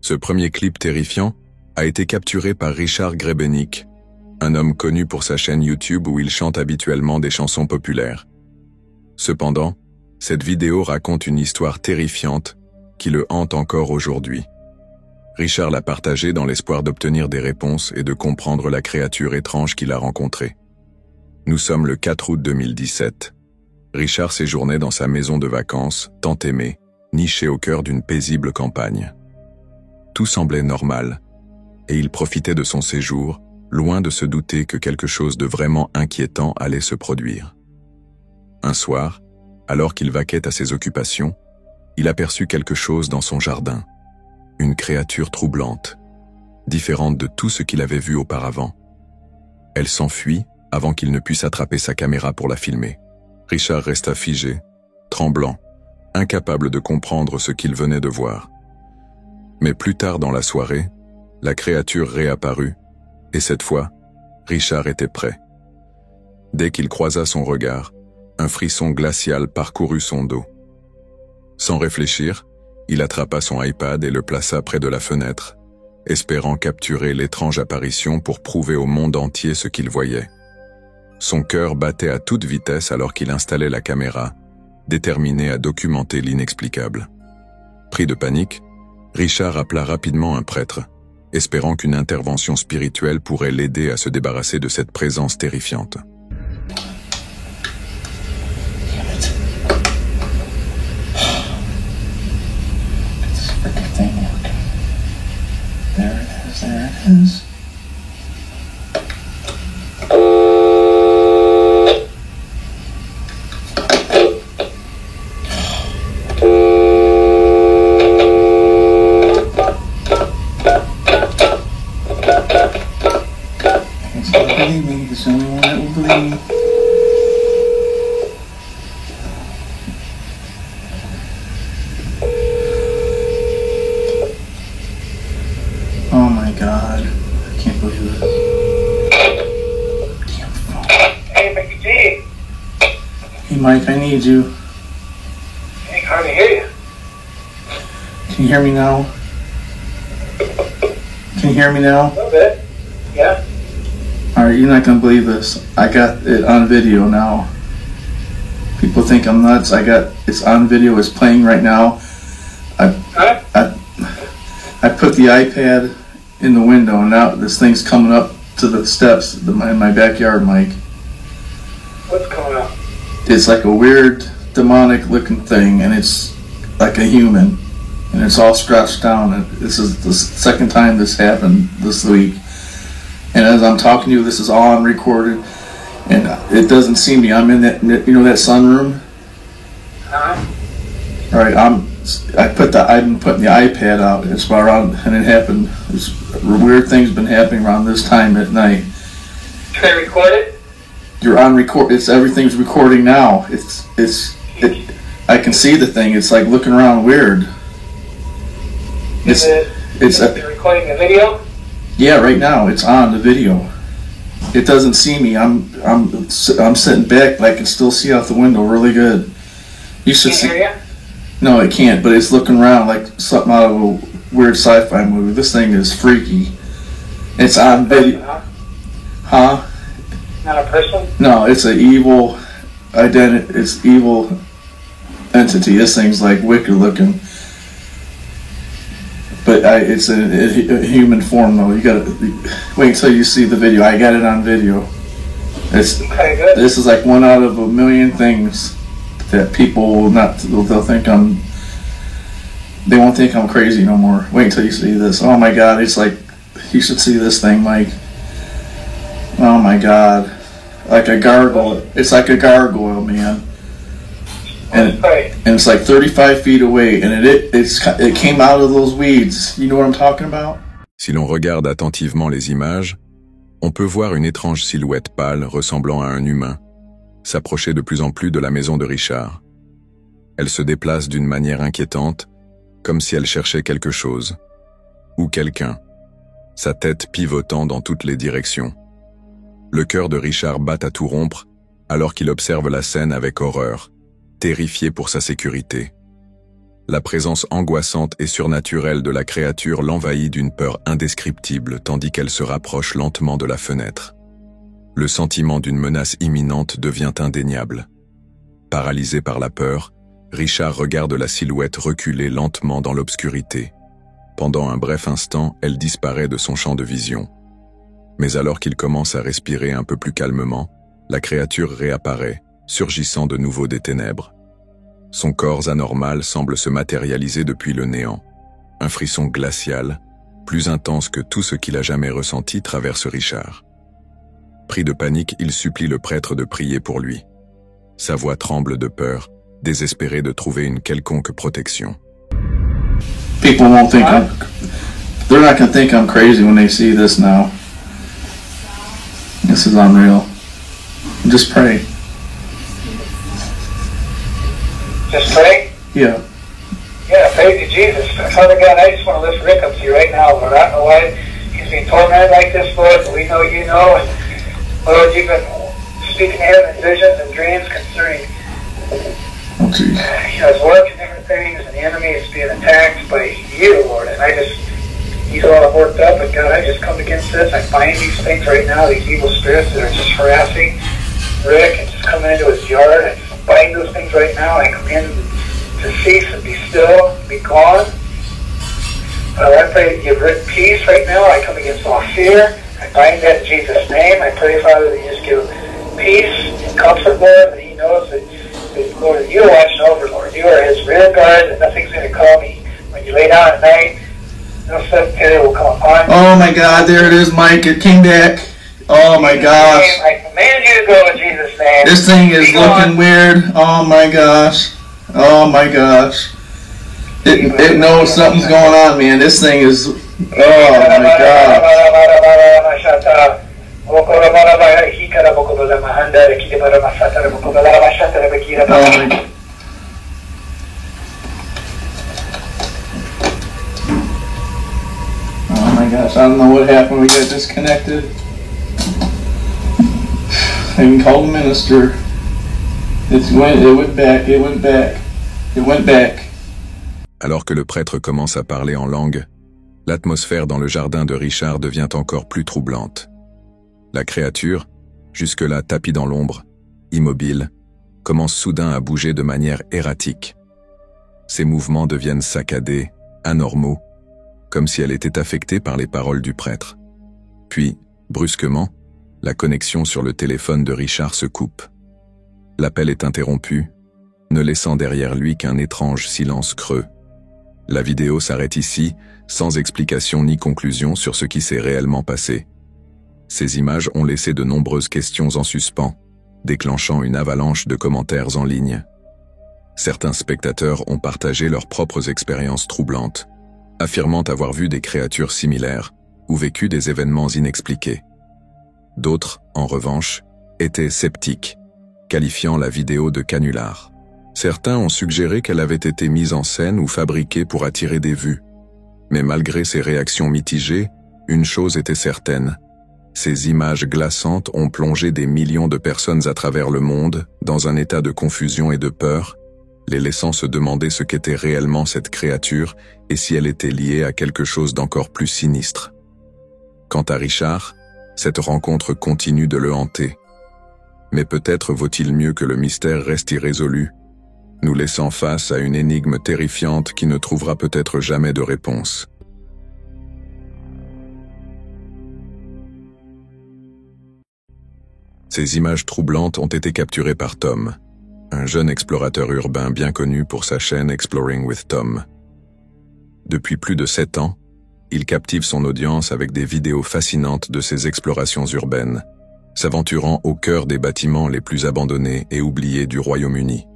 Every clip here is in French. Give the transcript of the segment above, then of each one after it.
Ce premier clip terrifiant a été capturé par Richard Grebennik, un homme connu pour sa chaîne YouTube où il chante habituellement des chansons populaires. Cependant, cette vidéo raconte une histoire terrifiante qui le hante encore aujourd'hui. Richard l'a partagée dans l'espoir d'obtenir des réponses et de comprendre la créature étrange qu'il a rencontrée. Nous sommes le 4 août 2017. Richard séjournait dans sa maison de vacances, tant aimée, nichée au cœur d'une paisible campagne. Tout semblait normal, et il profitait de son séjour, loin de se douter que quelque chose de vraiment inquiétant allait se produire. Un soir, alors qu'il vaquait à ses occupations, il aperçut quelque chose dans son jardin. Une créature troublante, différente de tout ce qu'il avait vu auparavant. Elle s'enfuit avant qu'il ne puisse attraper sa caméra pour la filmer. Richard resta figé, tremblant, incapable de comprendre ce qu'il venait de voir. Mais plus tard dans la soirée, la créature réapparut, et cette fois, Richard était prêt. Dès qu'il croisa son regard, un frisson glacial parcourut son dos. Sans réfléchir, il attrapa son iPad et le plaça près de la fenêtre, espérant capturer l'étrange apparition pour prouver au monde entier ce qu'il voyait. Son cœur battait à toute vitesse alors qu'il installait la caméra, déterminé à documenter l'inexplicable. Pris de panique, Richard appela rapidement un prêtre, espérant qu'une intervention spirituelle pourrait l'aider à se débarrasser de cette présence terrifiante. There it is. It's gonna believe me. It's the only one that will believe me. Oh my God. I can't believe it. Damn phone. Hey, Mickey G. Hey Mike, I need you. I can hardly hear you. Can you hear me now? Can you hear me now? A little bit. Yeah. Alright, you're not gonna believe this. I got it on video now. People think I'm nuts. It's on video, it's playing right now. Huh? I put the iPad in the window and now this thing's coming up to the steps in my backyard, Mike. What's coming up? It's like a weird demonic looking thing and it's like a human and it's all stretched down. And this is the second time this happened this week. And as I'm talking to you, this is all on recorded and it doesn't see me. I'm in that, you know, that sunroom? Huh? All right, I've been putting the iPad out. It's around, and it happened. Weird things been happening around this time at night. Can I record it? You're on record. Everything's recording now. I can see the thing. It's like looking around weird. Is it recording the video? Yeah, right now it's on the video. It doesn't see me. I'm sitting back, but I can still see out the window really good. You should Can't see. hear you? No, it can't, but it's looking around like something out of a weird sci-fi movie. This thing is freaky. It's on video. Huh? Not a person? No, it's an evil identity. It's evil entity. This thing's like wicked looking. But it's a human form though. You gotta wait until you see the video. I got it on video. Okay, good. This is like one out of a million things that people will not, they'll think they won't think I'm crazy no more. Wait until you see this. Oh my God, it's like, you should see this thing, Mike. Oh my God. Like a gargoyle. It's like a gargoyle, man. And it's like 35 feet away, and it came out of those weeds. You know what I'm talking about? Si l'on regarde attentivement les images, on peut voir une étrange silhouette pâle ressemblant à un humain s'approcher de plus en plus de la maison de Richard. Elle se déplace d'une manière inquiétante, comme si elle cherchait quelque chose, ou quelqu'un, sa tête pivotant dans toutes les directions. Le cœur de Richard bat à tout rompre alors qu'il observe la scène avec horreur, terrifié pour sa sécurité. la présence angoissante et surnaturelle de la créature l'envahit d'une peur indescriptible tandis qu'elle se rapproche lentement de la fenêtre. Le sentiment d'une menace imminente devient indéniable. Paralysé par la peur, Richard regarde la silhouette reculer lentement dans l'obscurité. Pendant un bref instant, elle disparaît de son champ de vision. Mais alors qu'il commence à respirer un peu plus calmement, la créature réapparaît, surgissant de nouveau des ténèbres. Son corps anormal semble se matérialiser depuis le néant. Un frisson glacial, plus intense que tout ce qu'il a jamais ressenti, traverse Richard. Pris de panique, il supplie le prêtre de prier pour lui. Sa voix tremble de peur, désespéré de trouver une quelconque protection. People won't think they're not gonna think I'm crazy when they see this now. This is unreal. Just pray. Just pray? Yeah. Yeah, praise you, Jesus. Father God, I just want to lift Rick up to you right now, Lord. I don't know why he's being tormented like this, Lord, but we know you know. And Lord, you've been speaking to him in visions and dreams concerning Oh, geez. his work and different things, and the enemy is being attacked by you, Lord. And he's all worked up, but God, I just come against this. I bind these things right now, these evil spirits that are just harassing Rick and just coming into his yard. I just bind those things right now. I command them to cease and be still, be gone. I pray that you give Rick peace right now. I come against all fear. I bind that in Jesus' name. I pray, Father, that you just give peace and comfort, Lord, that he knows that Lord, that you are watching over, Lord. You are his rear guard, that nothing's going to call me. When you lay down at night, no sedentary will come upon you. Oh my God, there it is, Mike. It came back. Oh my gosh. I command you to go in Jesus' name. This thing is Be looking gone. weird. Oh my gosh. Oh my gosh. It knows something's going on, man. This thing is. Oh my God. Oh my. Oh my gosh, I don't know what happened. We got disconnected. I even called the minister. It went back. Alors que le prêtre commence à parler en langue, l'atmosphère dans le jardin de Richard devient encore plus troublante. La créature, jusque-là tapie dans l'ombre, immobile, commence soudain à bouger de manière erratique. Ses mouvements deviennent saccadés, anormaux, comme si elle était affectée par les paroles du prêtre. Puis, brusquement, la connexion sur le téléphone de Richard se coupe. L'appel est interrompu, ne laissant derrière lui qu'un étrange silence creux. La vidéo s'arrête ici, sans explication ni conclusion sur ce qui s'est réellement passé. Ces images ont laissé de nombreuses questions en suspens, déclenchant une avalanche de commentaires en ligne. Certains spectateurs ont partagé leurs propres expériences troublantes, affirmant avoir vu des créatures similaires ou vécu des événements inexpliqués. D'autres, en revanche, étaient sceptiques, qualifiant la vidéo de canular. Certains ont suggéré qu'elle avait été mise en scène ou fabriquée pour attirer des vues. Mais malgré ces réactions mitigées, une chose était certaine. Ces images glaçantes ont plongé des millions de personnes à travers le monde dans un état de confusion et de peur, les laissant se demander ce qu'était réellement cette créature et si elle était liée à quelque chose d'encore plus sinistre. Quant à Richard, cette rencontre continue de le hanter. Mais peut-être vaut-il mieux que le mystère reste irrésolu, nous laissant face à une énigme terrifiante qui ne trouvera peut-être jamais de réponse. Ces images troublantes ont été capturées par Tom, un jeune explorateur urbain bien connu pour sa chaîne Exploring with Tom. Depuis plus de 7 ans, il captive son audience avec des vidéos fascinantes de ses explorations urbaines, s'aventurant au cœur des bâtiments les plus abandonnés et oubliés du Royaume-Uni.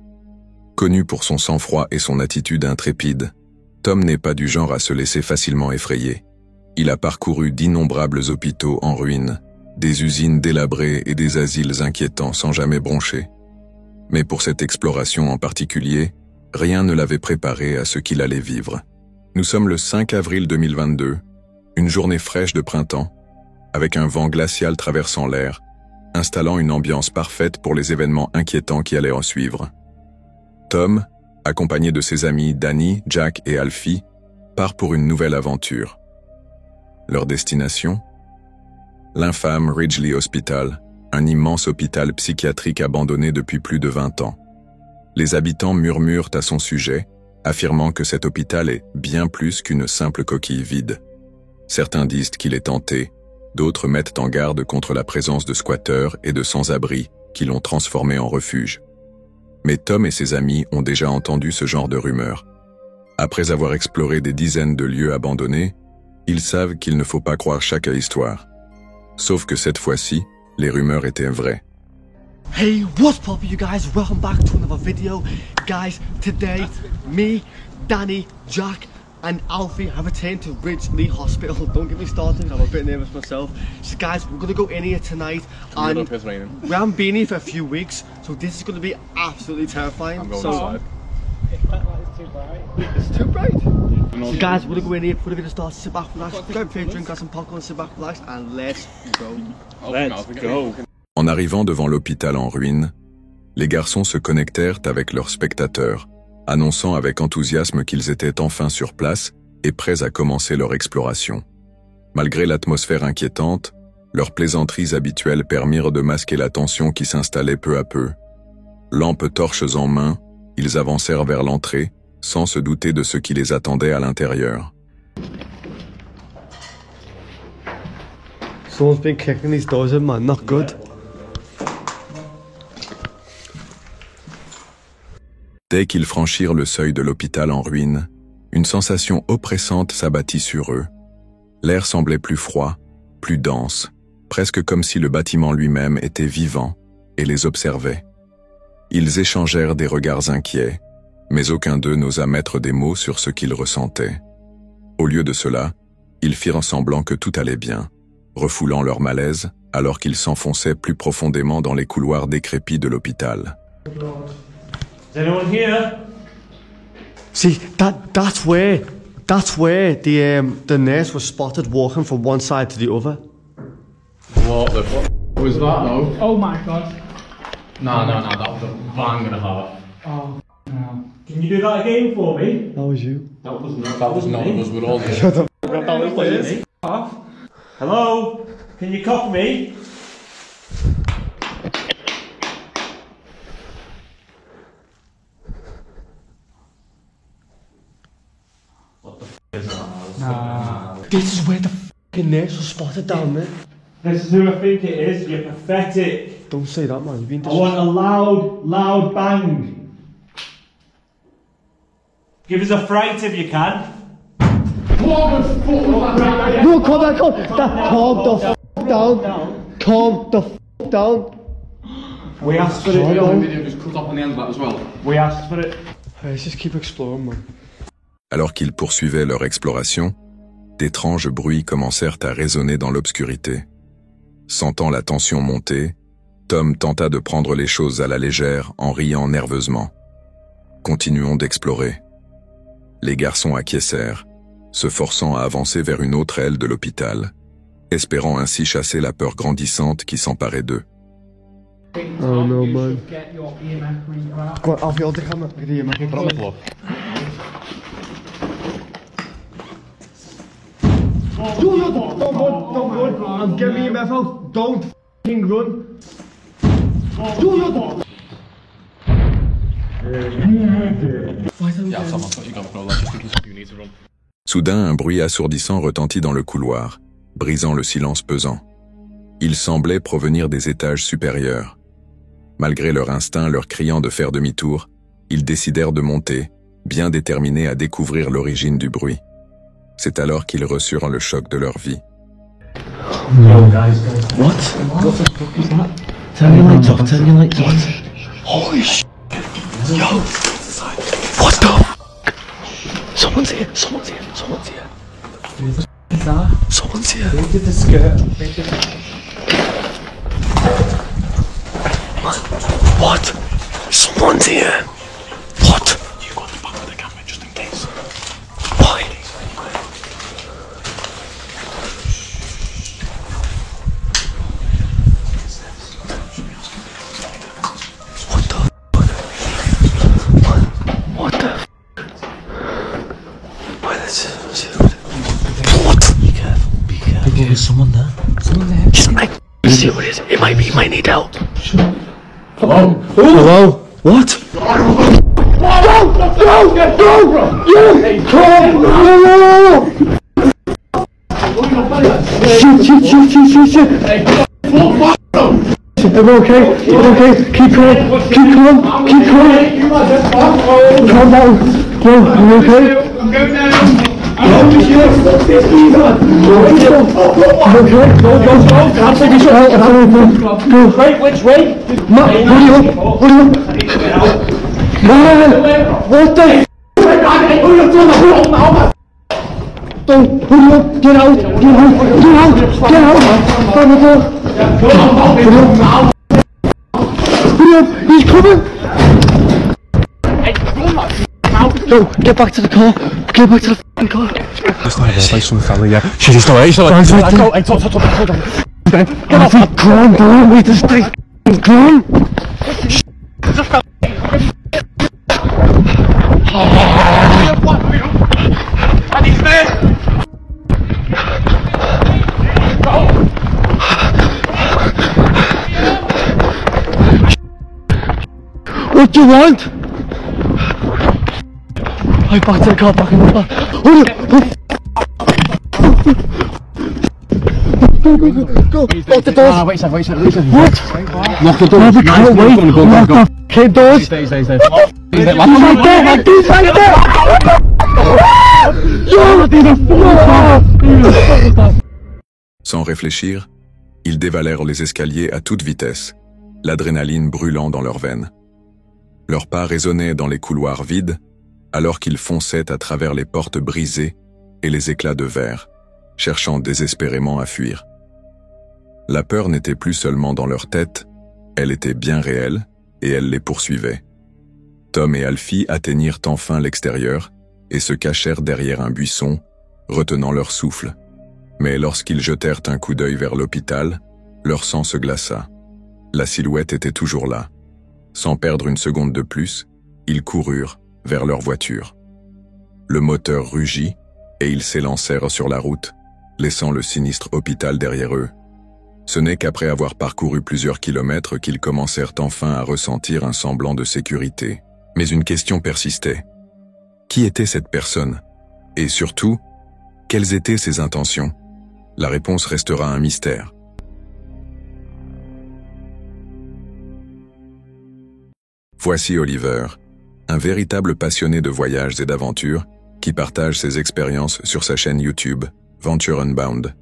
Connu pour son sang-froid et son attitude intrépide, Tom n'est pas du genre à se laisser facilement effrayer. Il a parcouru d'innombrables hôpitaux en ruine, des usines délabrées et des asiles inquiétants sans jamais broncher. Mais pour cette exploration en particulier, rien ne l'avait préparé à ce qu'il allait vivre. Nous sommes le 5 avril 2022, une journée fraîche de printemps, avec un vent glacial traversant l'air, installant une ambiance parfaite pour les événements inquiétants qui allaient en suivre. Tom, accompagné de ses amis Danny, Jack et Alfie, part pour une nouvelle aventure. Leur destination? L'infâme Ridgely Hospital, un immense hôpital psychiatrique abandonné depuis plus de 20 ans. Les habitants murmurent à son sujet, affirmant que cet hôpital est bien plus qu'une simple coquille vide. Certains disent qu'il est hanté, d'autres mettent en garde contre la présence de squatteurs et de sans-abri qui l'ont transformé en refuge. Mais Tom et ses amis ont déjà entendu ce genre de rumeurs. Après avoir exploré des dizaines de lieux abandonnés, ils savent qu'il ne faut pas croire chaque histoire. Sauf que cette fois-ci, les rumeurs étaient vraies. Hey, what's poppin', you guys? Welcome back to another video. Guys, today, me, Danny, Jack and Alfie have returned to Ridgely Hospital. Don't get me started, I'm a bit nervous myself. So guys, we're gonna go in here tonight and we haven't been here for a few weeks, so this is gonna be absolutely terrifying. I'm going inside. It's too bright. So guys, we're gonna go in here, we're gonna start, sit back, relax, grab a drink, got some popcorn, sit back, relax, and let's go. Let's go. En arrivant devant l'hôpital en ruine, les garçons se connectèrent avec leurs spectateurs, annonçant avec enthousiasme qu'ils étaient enfin sur place et prêts à commencer leur exploration. Malgré l'atmosphère inquiétante, leurs plaisanteries habituelles permirent de masquer la tension qui s'installait peu à peu. Lampes torches en main, ils avancèrent vers l'entrée, sans se douter de ce qui les attendait à l'intérieur. Someone's been kicking these doors in, man, not good. Dès qu'ils franchirent le seuil de l'hôpital en ruine, une sensation oppressante s'abattit sur eux. L'air semblait plus froid, plus dense, presque comme si le bâtiment lui-même était vivant et les observait. Ils échangèrent des regards inquiets, mais aucun d'eux n'osa mettre des mots sur ce qu'ils ressentaient. Au lieu de cela, ils firent semblant que tout allait bien, refoulant leur malaise alors qu'ils s'enfonçaient plus profondément dans les couloirs décrépits de l'hôpital. Is anyone here? See, that's where the nurse was spotted walking from one side to the other. What the fuck was that though? Oh my god. No, that was a bang and a half. Oh no. Can you do that again for me? That was you. That was none of us, we're all here. Shut up. That was Me? Off. Hello? Can you copy me? This is where the fucking nurse was spotted down there. This is who I think it is. You're pathetic. Don't say that, man. You've been I want a loud bang. Give us a fright if you can. No, calm down, calm the f down. Calm the f down. We asked for it. Video just cut off on the end of that as well. We asked for it. Let's just keep exploring, man. Alors qu'ils poursuivaient leur exploration, d'étranges bruits commencèrent à résonner dans l'obscurité. Sentant la tension monter, Tom tenta de prendre les choses à la légère en riant nerveusement. Continuons d'explorer. Les garçons acquiescèrent, se forçant à avancer vers une autre aile de l'hôpital, espérant ainsi chasser la peur grandissante qui s'emparait d'eux. Oh no, man. Go on, Alfie, hold the camera. Look at the camera. Put it on the floor. Don't run. I'm giving you your mouth. Don't f***ing run. Yeah, Sam, I thought you got that just in case you need to run. Soudain, un bruit assourdissant retentit dans le couloir, brisant le silence pesant. Il semblait provenir des étages supérieurs. Malgré leur instinct leur criant de faire demi-tour, ils décidèrent de monter, bien déterminés à découvrir l'origine du bruit. C'est alors qu'ils reçurent le choc de leur vie. What? What the fuck is that? Turn your lights off, turn your lights off. Holy sh**. Yo! What the f***? Someone's here, someone's here, someone's here. What is that? Someone's here. Who did the skirt? What? Someone's here. What? You got the back of the camera just in case. Why? What the fuck? What There's someone there. Someone there. Let's see who it is. It might be. He might need help. Hello? Hello? What? Shit. I'm okay. Keep calm. Calm down. Yo, you okay? I'm going down. Wait, which way? Hurry up. Man, what the Don't, hurry up, get out. Hurry up, he's coming. No, get back to the car. Get back to the f***ing car. Just like some fella, yeah. She's just alright, so like, Come on, don't wait to stay. Come And he's there. What do you want? Right, back to the car, back in the car. Go, lock the doors. wait a second. What? Lock the doors. No, we can't wait. Lock the f***ing doors. Stay. He's right there. Sans réfléchir, ils dévalèrent les escaliers à toute vitesse, l'adrénaline brûlant dans leurs veines. Leurs pas résonnaient dans les couloirs vides, alors qu'ils fonçaient à travers les portes brisées et les éclats de verre, cherchant désespérément à fuir. La peur n'était plus seulement dans leur tête, elle était bien réelle et elle les poursuivait. Tom et Alfie atteignirent enfin l'extérieur et se cachèrent derrière un buisson, retenant leur souffle. Mais lorsqu'ils jetèrent un coup d'œil vers l'hôpital, leur sang se glaça. La silhouette était toujours là. Sans perdre une seconde de plus, ils coururent vers leur voiture. Le moteur rugit et ils s'élancèrent sur la route, laissant le sinistre hôpital derrière eux. Ce n'est qu'après avoir parcouru plusieurs kilomètres qu'ils commencèrent enfin à ressentir un semblant de sécurité. Mais une question persistait. Qui était cette personne? Et surtout, quelles étaient ses intentions? La réponse restera un mystère. Voici Oliver, un véritable passionné de voyages et d'aventures qui partage ses expériences sur sa chaîne YouTube, Venture Unbound.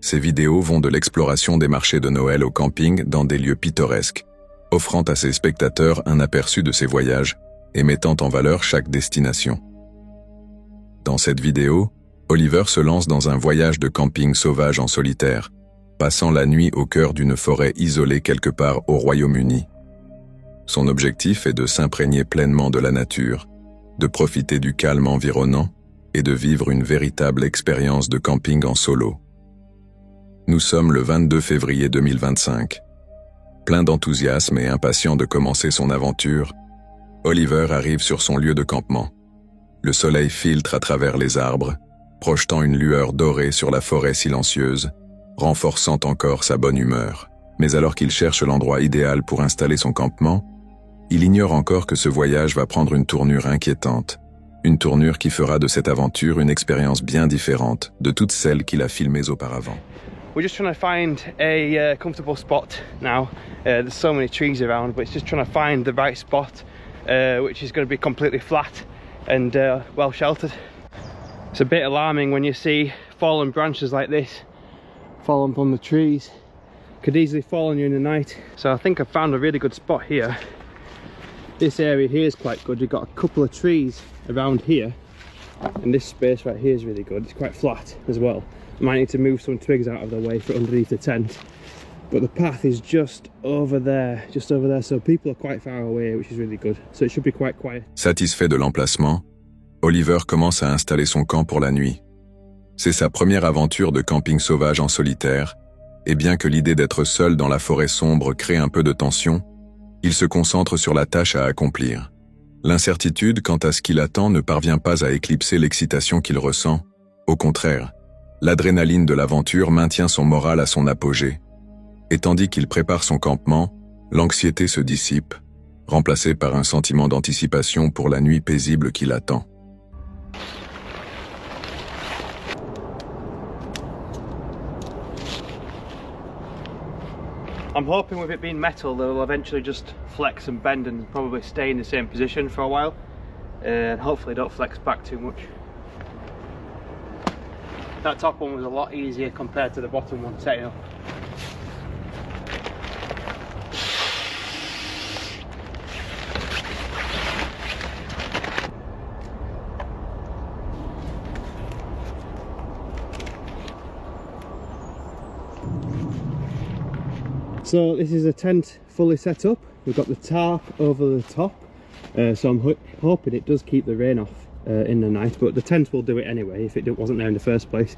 Ses vidéos vont de l'exploration des marchés de Noël au camping dans des lieux pittoresques, offrant à ses spectateurs un aperçu de ses voyages et mettant en valeur chaque destination. Dans cette vidéo, Oliver se lance dans un voyage de camping sauvage en solitaire, passant la nuit au cœur d'une forêt isolée quelque part au Royaume-Uni. Son objectif est de s'imprégner pleinement de la nature, de profiter du calme environnant et de vivre une véritable expérience de camping en solo. Nous sommes le 22 février 2025. Plein d'enthousiasme et impatient de commencer son aventure, Oliver arrive sur son lieu de campement. Le soleil filtre à travers les arbres, projetant une lueur dorée sur la forêt silencieuse, renforçant encore sa bonne humeur. Mais alors qu'il cherche l'endroit idéal pour installer son campement, il ignore encore que ce voyage va prendre une tournure inquiétante, une tournure qui fera de cette aventure une expérience bien différente de toutes celles qu'il a filmées auparavant. We're just trying to find a comfortable spot now. There's so many trees around, but it's just trying to find the right spot, which is going to be completely flat and well sheltered. It's a bit alarming when you see fallen branches like this fallen from the trees. Could easily fall on you in the night. So I think I found a really good spot here. This area here is quite good. You've got a couple of trees around here, and this space right here is really good. It's quite flat as well. I might need to move some twigs out of the way for underneath the tent, but the path is just over there, so people are quite far away, which is really good. So it should be quite quiet. Satisfait de l'emplacement, Oliver commence à installer son camp pour la nuit. C'est sa première aventure de camping sauvage en solitaire, et bien que l'idée d'être seul dans la forêt sombre crée un peu de tension, il se concentre sur la tâche à accomplir. L'incertitude quant à ce qu'il attend ne parvient pas à éclipser l'excitation qu'il ressent. Au contraire, l'adrénaline de l'aventure maintient son moral à son apogée. Et tandis qu'il prépare son campement, l'anxiété se dissipe, remplacée par un sentiment d'anticipation pour la nuit paisible qui l'attend. I'm hoping with it being metal they'll eventually just flex and bend and probably stay in the same position for a while, and hopefully don't flex back too much. That top one was a lot easier compared to the bottom one setting up. So this is a tent fully set up. We've got the tarp over the top, so I'm hoping it does keep the rain off in the night, but the tent will do it anyway if it wasn't there in the first place.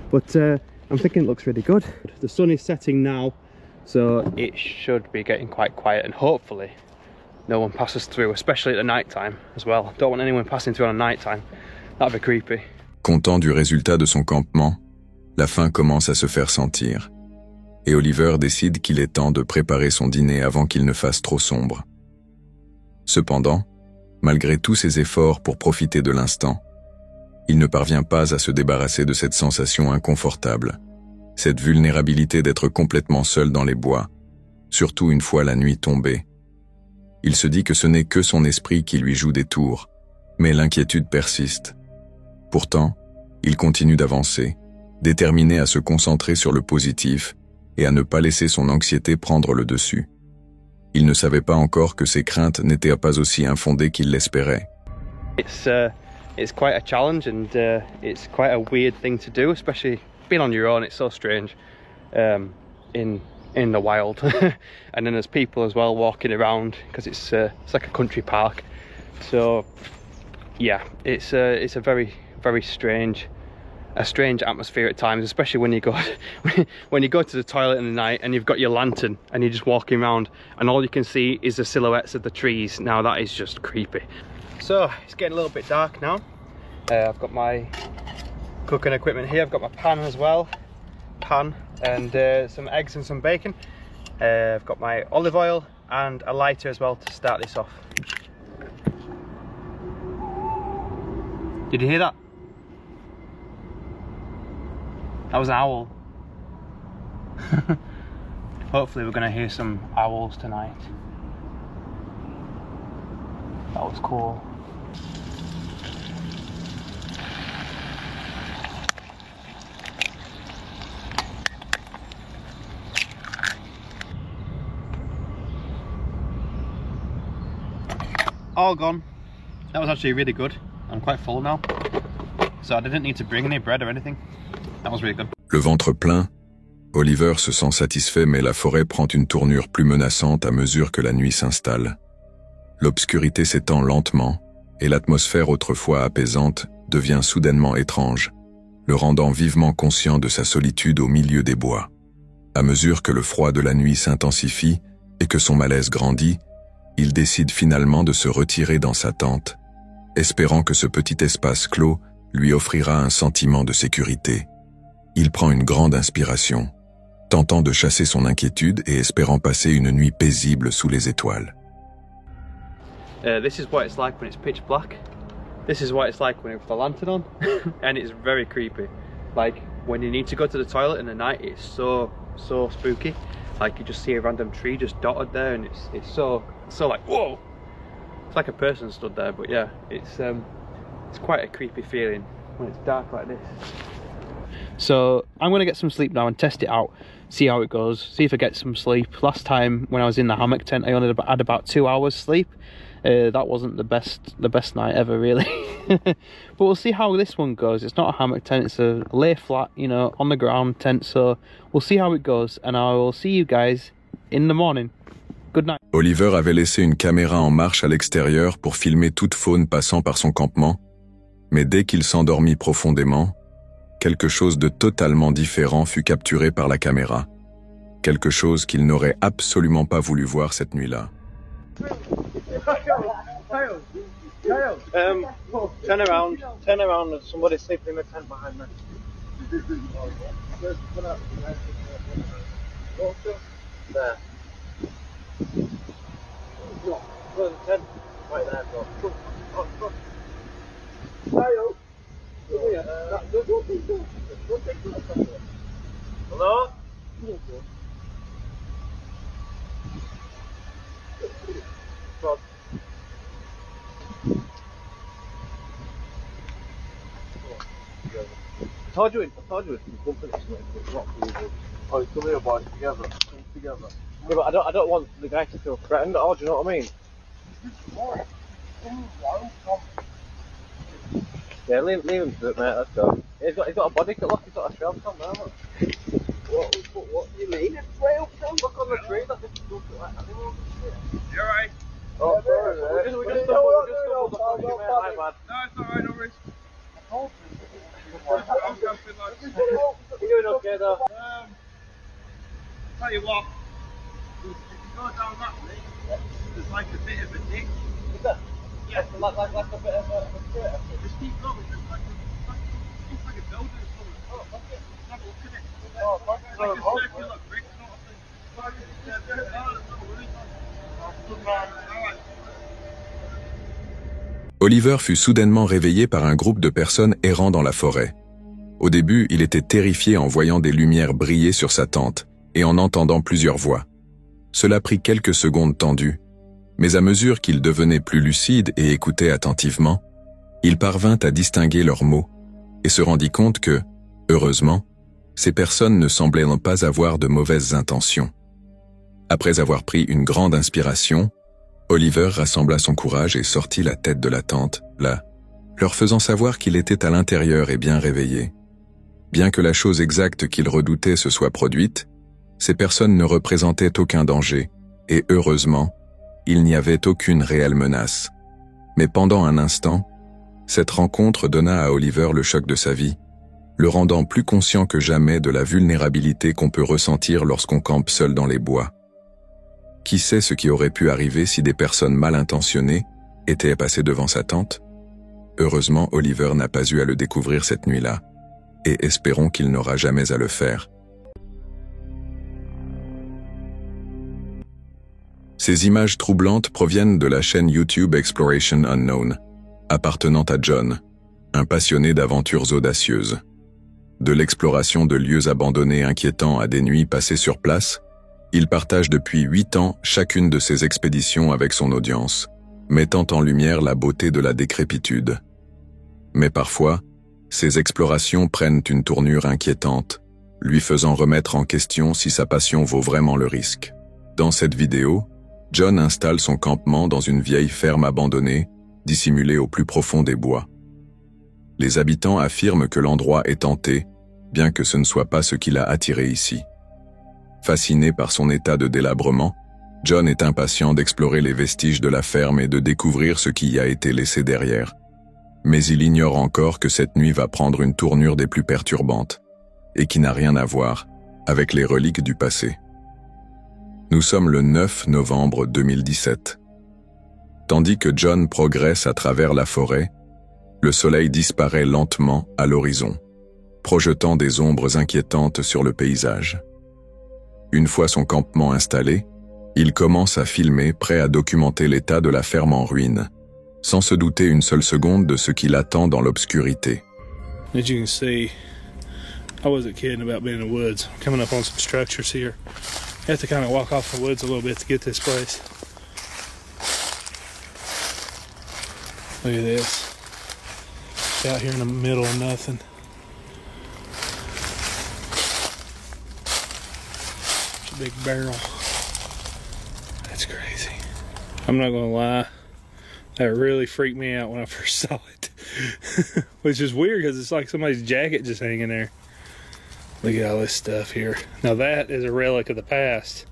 But I'm thinking it looks really good. The sun is setting now, so it should be getting quite quiet, and hopefully no one passes through, especially at the night time as well. Don't want anyone passing through on night time. That'd be creepy. Content du résultat de son campement, la faim commence à se faire sentir. Et Oliver décide qu'il est temps de préparer son dîner avant qu'il ne fasse trop sombre. Cependant, malgré tous ses efforts pour profiter de l'instant, il ne parvient pas à se débarrasser de cette sensation inconfortable, cette vulnérabilité d'être complètement seul dans les bois, surtout une fois la nuit tombée. Il se dit que ce n'est que son esprit qui lui joue des tours, mais l'inquiétude persiste. Pourtant, il continue d'avancer, déterminé à se concentrer sur le positif et à ne pas laisser son anxiété prendre le dessus. Il ne savait pas encore que ses craintes n'étaient pas aussi infondées qu'il l'espérait. It's quite a challenge, and it's quite a weird thing to do, especially being on your own. It's so strange in the wild. And then there's people as well walking around, because it's like a country park. So yeah, it's a very strange atmosphere at times, especially when you go to the toilet in the night and you've got your lantern and you're just walking around and all you can see is the silhouettes of the trees. Now that is just creepy. So it's getting a little bit dark now. I've got my cooking equipment here. I've got my pan as well, and some eggs and some bacon. I've got my olive oil and a lighter as well to start this off. Did you hear that? That was an owl. Hopefully we're going to hear some owls tonight. That was cool. All gone. That was actually really good. I'm quite full now, so I didn't need to bring any bread or anything. That was really good. Le ventre plein, Oliver se sent satisfait, mais la forêt prend une tournure plus menaçante à mesure que la nuit s'installe. L'obscurité s'étend lentement, et l'atmosphère autrefois apaisante devient soudainement étrange, le rendant vivement conscient de sa solitude au milieu des bois. À mesure que le froid de la nuit s'intensifie et que son malaise grandit, il décide finalement de se retirer dans sa tente, espérant que ce petit espace clos lui offrira un sentiment de sécurité. Il prend une grande inspiration, tentant de chasser son inquiétude et espérant passer une nuit paisible sous les étoiles. This is what it's like when it's pitch black. This is what it's like when you put the lantern on, and it's very creepy. Like when you need to go to the toilet in the night, it's so spooky. Like you just see a random tree just dotted there, and it's so like whoa. It's like a person stood there, but yeah, it's quite a creepy feeling when it's dark like this. So I'm gonna get some sleep now and test it out, see how it goes, see if I get some sleep. Last time when I was in the hammock tent, I only had about 2 hours sleep. That wasn't the best night ever, really. But we'll see how this one goes. It's not a hammock tent, it's a lay flat, you know, on the ground tent. So we'll see how it goes, and I will see you guys in the morning. Good night. Oliver avait laissé une caméra en marche à l'extérieur pour filmer toute faune passant par son campement, mais dès qu'il s'endormit profondément, quelque chose de totalement différent fut capturé par la caméra. Quelque chose qu'il n'aurait absolument pas voulu voir cette nuit-là. Turn around, there's somebody sleeping in the tent behind me. Hello? I told you it's company. Oh, come here, boys, together. Yeah, but I don't want the guy to feel threatened at all, do you know what I mean? Yeah, leave him to it, mate, let's go. He's got a body cut, look, he's got a trail come there, look. What do you mean, a trail come? Look on the tree, that's just like animals and shit. You're right. Oh, sorry, mate. We just stumbled the fuck you, mate, my bad. No, it's alright, no worries. You doing okay, though? Tell you what, if you go down that way, there's like a bit of a dip. Is that? Yeah. Like a bit of a crater? Just keep going, there's like a building or something. Oh, fuck it. Have a look at it. Oh, fuck it. Like a circular brick sort of thing. No, there's no worries. Alright. Oliver fut soudainement réveillé par un groupe de personnes errant dans la forêt. Au début, il était terrifié en voyant des lumières briller sur sa tente et en entendant plusieurs voix. Cela prit quelques secondes tendues, mais à mesure qu'il devenait plus lucide et écoutait attentivement, il parvint à distinguer leurs mots et se rendit compte que, heureusement, ces personnes ne semblaient pas avoir de mauvaises intentions. Après avoir pris une grande inspiration, Oliver rassembla son courage et sortit la tête de la tente, là, leur faisant savoir qu'il était à l'intérieur et bien réveillé. Bien que la chose exacte qu'il redoutait se soit produite, ces personnes ne représentaient aucun danger, et heureusement, il n'y avait aucune réelle menace. Mais pendant un instant, cette rencontre donna à Oliver le choc de sa vie, le rendant plus conscient que jamais de la vulnérabilité qu'on peut ressentir lorsqu'on campe seul dans les bois. Qui sait ce qui aurait pu arriver si des personnes mal intentionnées étaient passées devant sa tente? Heureusement, Oliver n'a pas eu à le découvrir cette nuit-là, et espérons qu'il n'aura jamais à le faire. Ces images troublantes proviennent de la chaîne YouTube Exploration Unknown, appartenant à John, un passionné d'aventures audacieuses. De l'exploration de lieux abandonnés inquiétants à des nuits passées sur place, il partage depuis 8 ans chacune de ses expéditions avec son audience, mettant en lumière la beauté de la décrépitude. Mais parfois, ces explorations prennent une tournure inquiétante, lui faisant remettre en question si sa passion vaut vraiment le risque. Dans cette vidéo, John installe son campement dans une vieille ferme abandonnée, dissimulée au plus profond des bois. Les habitants affirment que l'endroit est hanté, bien que ce ne soit pas ce qui l'a attiré ici. Fasciné par son état de délabrement, John est impatient d'explorer les vestiges de la ferme et de découvrir ce qui y a été laissé derrière. Mais il ignore encore que cette nuit va prendre une tournure des plus perturbantes, et qui n'a rien à voir avec les reliques du passé. Nous sommes le 9 novembre 2017. Tandis que John progresse à travers la forêt, le soleil disparaît lentement à l'horizon, projetant des ombres inquiétantes sur le paysage. Une fois son campement installé, il commence à filmer, prêt à documenter l'état de la ferme en ruine, sans se douter une seule seconde de ce qui l'attend dans l'obscurité. As you can see, I wasn't kidding about being in the woods. I'm coming up on some structures here. You have to kind of walk off the woods a little bit to get this place. Look at this. Out here in the middle of nothing. It's a big barrel. That's crazy. I'm not gonna lie, that really freaked me out when I first saw it. Which is weird because it's like somebody's jacket just hanging there. Look at all this stuff here. Now that is a relic of the past.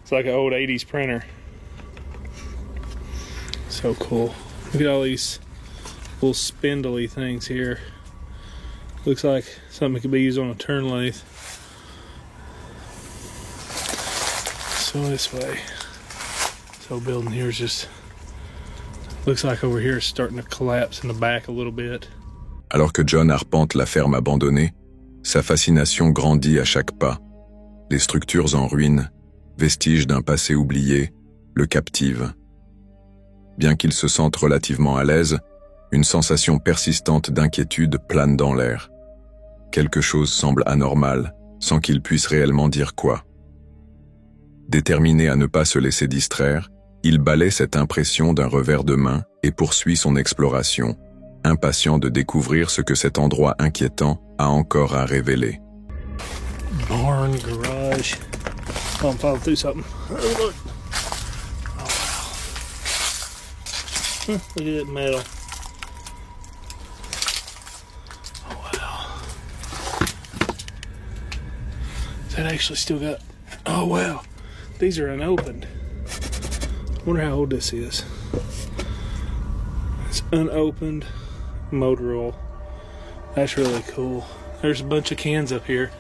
It's like an old 80s printer. So cool. Look at all these little spindly things here. Looks like something that could be used on a turn lathe. So this way. This whole building here is just, looks like over here is starting to collapse in the back a little bit. Alors que John arpente la ferme abandonnée, Sa fascination grandit à chaque pas. Les structures en ruine, vestiges d'un passé oublié, le captivent. Bien qu'il se sente relativement à l'aise, une sensation persistante d'inquiétude plane dans l'air. Quelque chose semble anormal, sans qu'il puisse réellement dire quoi. Déterminé à ne pas se laisser distraire, il balaie cette impression d'un revers de main et poursuit son exploration, impatient de découvrir ce que cet endroit inquiétant a encore à révéler. Barn, garage. Oh, I'm falling through something. Oh, look. Oh, wow. Look at that metal. Oh, wow. Is that actually still got... Oh, wow. These are unopened. I wonder how old this is. It's unopened motor oil. That's really cool. There's a bunch of cans up here.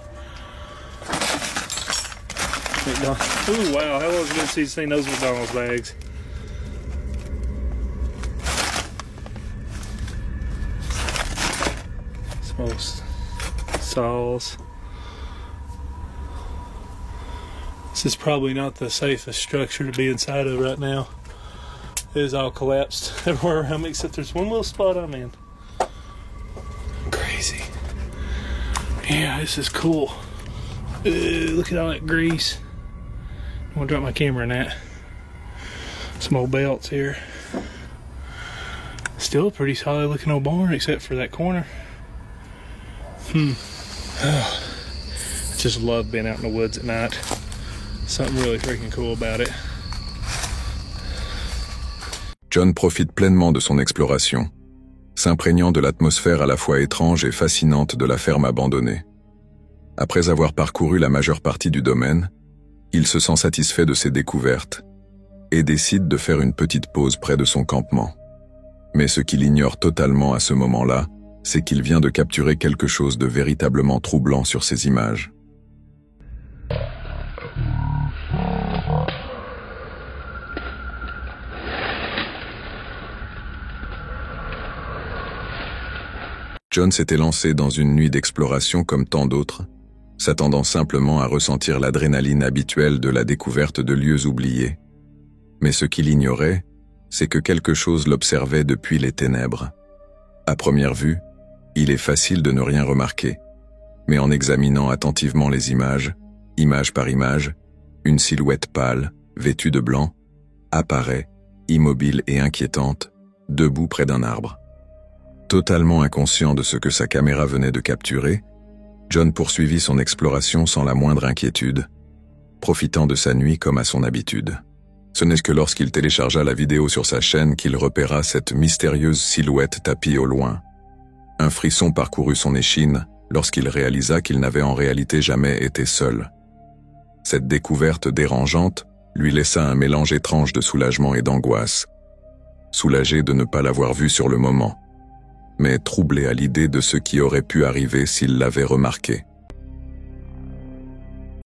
Oh wow, how long has it been since you've seen those McDonald's bags? Most saws. This is probably not the safest structure to be inside of right now. It is all collapsed everywhere around me except there's one little spot I'm in. Crazy. Yeah, this is cool. Look at all that grease. I'm gonna drop my camera in that. Some old belts here. Still a pretty solid looking old barn except for that corner. Oh, I just love being out in the woods at night. Something really freaking cool about it. John profite pleinement de son exploration, s'imprégnant de l'atmosphère à la fois étrange et fascinante de la ferme abandonnée. Après avoir parcouru la majeure partie du domaine, il se sent satisfait de ses découvertes et décide de faire une petite pause près de son campement. Mais ce qu'il ignore totalement à ce moment-là, c'est qu'il vient de capturer quelque chose de véritablement troublant sur ces images. John s'était lancé dans une nuit d'exploration comme tant d'autres, s'attendant simplement à ressentir l'adrénaline habituelle de la découverte de lieux oubliés. Mais ce qu'il ignorait, c'est que quelque chose l'observait depuis les ténèbres. À première vue, il est facile de ne rien remarquer, mais en examinant attentivement les images, image par image, une silhouette pâle, vêtue de blanc, apparaît, immobile et inquiétante, debout près d'un arbre. Totalement inconscient de ce que sa caméra venait de capturer, John poursuivit son exploration sans la moindre inquiétude, profitant de sa nuit comme à son habitude. Ce n'est que lorsqu'il téléchargea la vidéo sur sa chaîne qu'il repéra cette mystérieuse silhouette tapie au loin. Un frisson parcourut son échine lorsqu'il réalisa qu'il n'avait en réalité jamais été seul. Cette découverte dérangeante lui laissa un mélange étrange de soulagement et d'angoisse. Soulagé de ne pas l'avoir vu sur le moment, mais troublé à l'idée de ce qui aurait pu arriver s'il l'avait remarqué.